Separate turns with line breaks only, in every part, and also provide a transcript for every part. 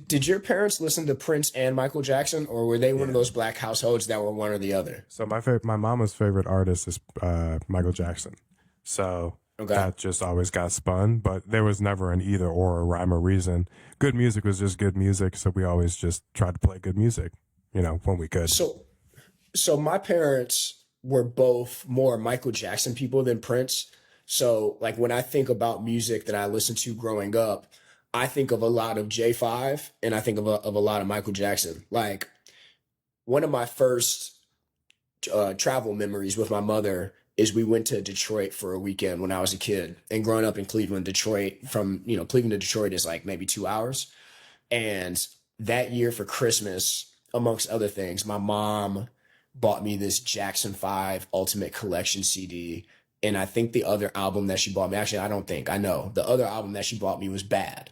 Did your parents listen to Prince and Michael Jackson, or were they one of
Yeah.
those black households that were one or the other?
So my mama's favorite artist is Michael Jackson. So
Okay.
that just always got spun, but there was never an either or rhyme or reason. Good music was just good music, so we always just tried to play good music, when we could.
So so my parents were both more Michael Jackson people than Prince. So like when I think about music that I listened to growing up, I think of a lot of J5 and I think of a lot of Michael Jackson. Like one of my first travel memories with my mother is we went to Detroit for a weekend when I was a kid. And growing up in Cleveland, Detroit, from Cleveland to Detroit is like maybe 2 hours. And that year for Christmas, amongst other things, my mom bought me this Jackson 5 Ultimate Collection CD. And I think the other album that she bought me, actually, I don't think, I know the other album that she bought me was Bad.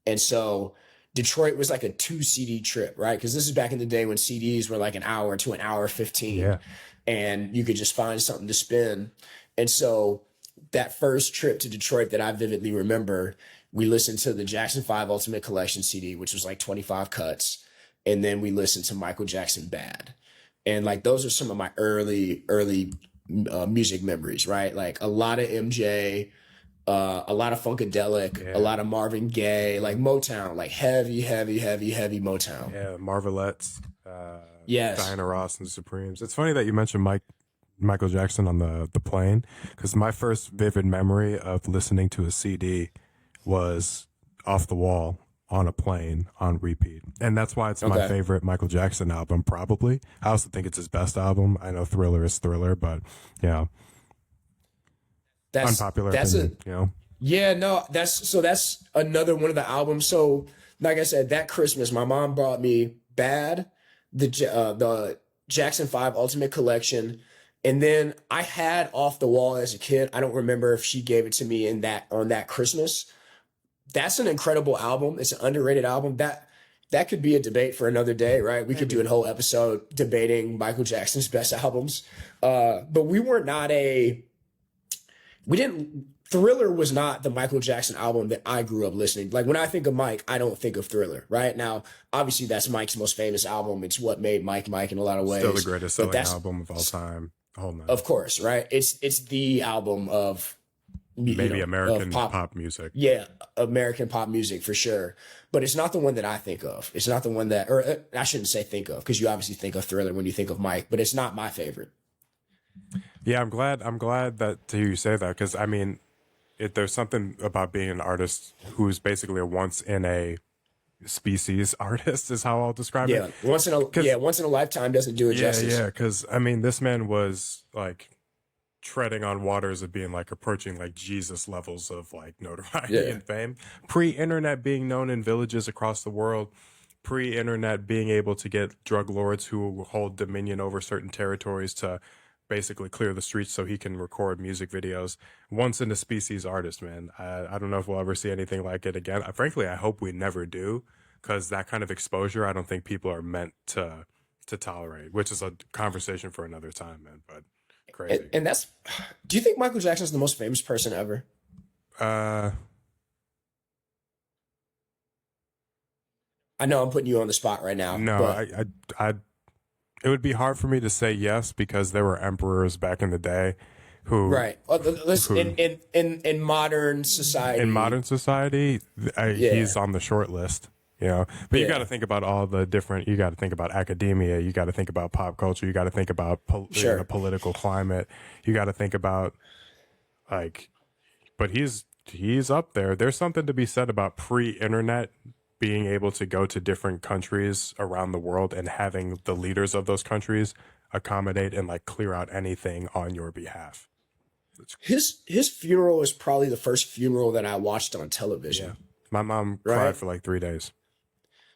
And so Detroit was like a 2 CD trip, right? Because this is back in the day when CDs were like an hour to an hour 15,
Yeah.
and you could just find something to spin. And so that first trip to Detroit that I vividly remember, we listened to the Jackson 5 Ultimate Collection CD, which was like 25 cuts. And then we listened to Michael Jackson Bad. And like those are some of my early music memories, right? Like a lot of MJ, a lot of Funkadelic, a
Yeah.
lot of Marvin Gaye, like Motown, like heavy Motown.
Yeah, Marvelettes,
Yes.
Diana Ross and the Supremes. It's funny that you mentioned Michael Jackson on the plane, because my first vivid memory of listening to a CD was Off the Wall on a plane on repeat. And that's why it's my
Okay.
favorite Michael Jackson album, probably. I also think it's his best album. I know Thriller is Thriller, but
That's
unpopular
that's a
opinion.
Yeah, no, that's another one of the albums. So, like I said, that Christmas, my mom brought me Bad, the Jackson 5 Ultimate Collection, and then I had Off the Wall as a kid. I don't remember if she gave it to me in that on that Christmas. That's an incredible album. It's an underrated album. That could be a debate for another day, right? We could do a whole episode debating Michael Jackson's best albums. But we didn't Thriller was not the Michael Jackson album that I grew up listening. Like when I think of Mike, I don't think of Thriller, right? Now, obviously that's Mike's most famous album. It's what made Mike Mike in a lot of ways.
Still the greatest
But
selling
that's
album of all time. Hold on.
of course, right? It's the album of
Maybe
of
American pop music.
Yeah, American pop music for sure. But it's not the one that I think of. It's not the one that, or I shouldn't say think of, because you obviously think of Thriller when you think of Mike, but it's not my favorite.
Yeah, I'm glad that to hear you say that, because I mean, there's something about being an artist who's basically a once in a species artist is how I'll describe
Yeah,
it.
once in a lifetime doesn't do it justice.
Yeah, because I mean, this man was like treading on waters of being like approaching like Jesus levels of like notoriety
Yeah.
and fame. Pre-internet, being known in villages across the world. Pre-internet, being able to get drug lords who hold dominion over certain territories to basically clear the streets so he can record music videos. Once in a species artist, man. I don't know if we'll ever see anything like it again. Frankly, I hope we never do, because that kind of exposure, I don't think people are meant to tolerate, which is a conversation for another time, man. But crazy.
And that's, do you think Michael Jackson's the most famous person ever?
Uh,
I know I'm putting you on the spot right now.
no,
but
I it would be hard for me to say yes, because there were emperors back in the day who,
right. Listen, in modern society.
in modern society,
Yeah.
he's on the short list. But you
Yeah.
got to think about all the different. You got to think about academia. You got to think about pop culture. You got to think about
Sure.
the political climate. You got to think about like, but he's up there. There's something to be said about pre-internet being able to go to different countries around the world and having the leaders of those countries accommodate and like clear out anything on your behalf.
His funeral is probably the first funeral that I watched on television.
Yeah. My mom
Right.
cried for like 3 days.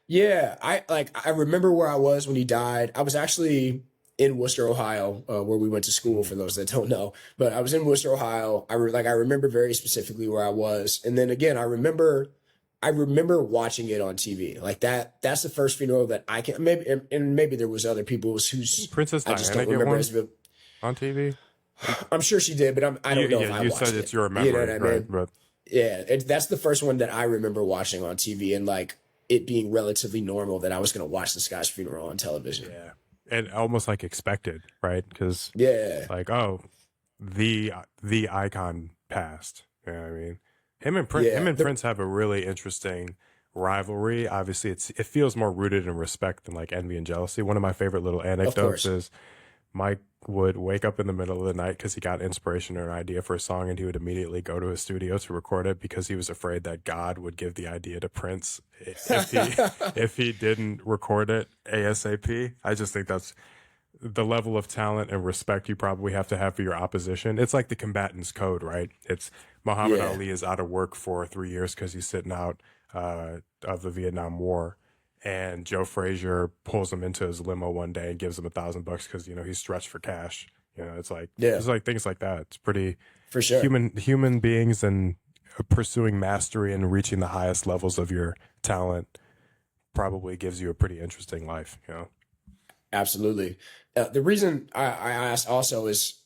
Yeah, I remember where I was when he died. I was actually in Worcester, Ohio, where we went to school. For those that don't know, but I was in Worcester, Ohio. I remember very specifically where I was, and then again, I remember watching it on TV. Like that. That's the first funeral that I can maybe, and maybe there was other people who's
Princess
I just
Diana
don't
get
remember
one
as vivid.
on TV?
I'm sure she did, but I don't know if I
you
watched
said
it.
it's your
You know
memory,
what I mean?
right? But
Yeah, that's the first one that I remember watching on TV, and like it being relatively normal that I was going to watch this guy's funeral on television.
Yeah. And almost like expected, right? Because
Yeah.
like, oh, the icon passed. You know what I mean? Him and
Yeah.
Prince have a really interesting rivalry. Obviously, it feels more rooted in respect than like envy and jealousy. One of my favorite little anecdotes is Mike would wake up in the middle of the night because he got inspiration or an idea for a song, and he would immediately go to his studio to record it because he was afraid that God would give the idea to Prince if he didn't record it ASAP. I just think that's the level of talent and respect you probably have to have for your opposition. It's like the combatant's code, right? It's Muhammad Ali is out of work for 3 years because he's sitting out of the Vietnam War. And Joe Frazier pulls him into his limo one day and gives him $1,000 because, you know, he's stretched for cash. You know, it's like things like that. It's pretty
for sure.
Human beings and pursuing mastery and reaching the highest levels of your talent probably gives you a pretty interesting life, you know?
Absolutely. The reason I asked also is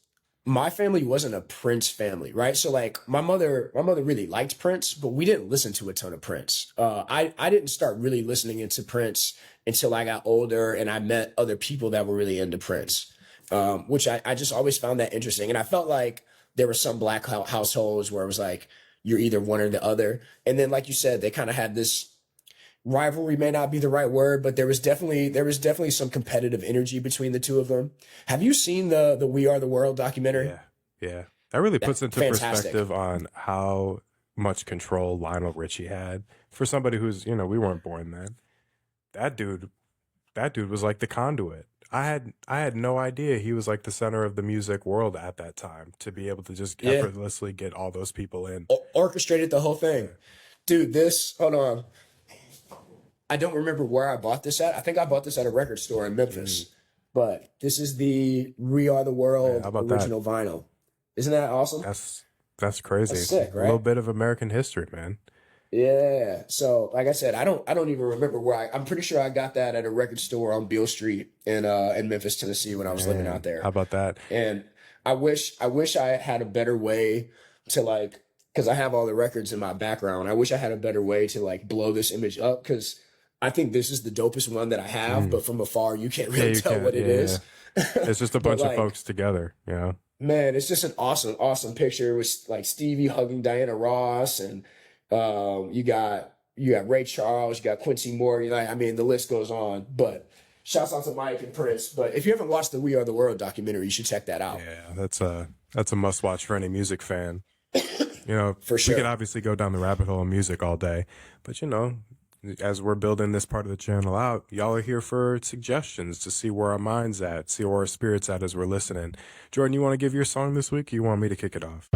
my family wasn't a Prince family, right? So like my mother really liked Prince, but we didn't listen to a ton of Prince. I didn't start really listening into Prince until I got older and I met other people that were really into Prince, which I just always found that interesting. And I felt like there were some black households where it was like, you're either one or the other. And then, like you said, they kind of had this rivalry, may not be the right word, but there was definitely some competitive energy between the two of them. Have you seen the We Are the World documentary?
Yeah. That really puts into
Fantastic.
perspective on how much control Lionel Richie had for somebody who's, you know, we weren't born then. That dude was like the conduit. I had no idea he was like the center of the music world at that time, to be able to just effortlessly get all those people in.
Orchestrated the whole thing. Dude, hold on. I don't remember where I bought this at. I think I bought this at a record store in Memphis. But this is the We Are the World original vinyl. Isn't that awesome?
That's crazy.
That's sick, right?
A little bit of American history, man.
Yeah. So, like I said, I don't even remember where I'm pretty sure I got that at a record store on Beale Street in Memphis, Tennessee when I was living out there.
How about that?
And I wish I had a better way to like, because I have all the records in my background. I wish I had a better way to like blow this image up, because I think this is the dopest one that I have, but from afar you can't really tell what it is.
It's just a bunch of folks together, you know.
Man, it's just an awesome picture with like Stevie hugging Diana Ross, and you got Ray Charles, you got Quincy Morgan. I mean, the list goes on. But shouts out to Mike and Prince. But if you haven't watched the We Are the World documentary, you should check that out.
Yeah, that's a must watch for any music fan. You know,
for sure.
We could obviously go down the rabbit hole of music all day, but you know, as we're building this part of the channel out, y'all are here for suggestions to see where our mind's at, see where our spirit's at as we're listening. Jordan, you want to give your song this week, or you want me to kick it off?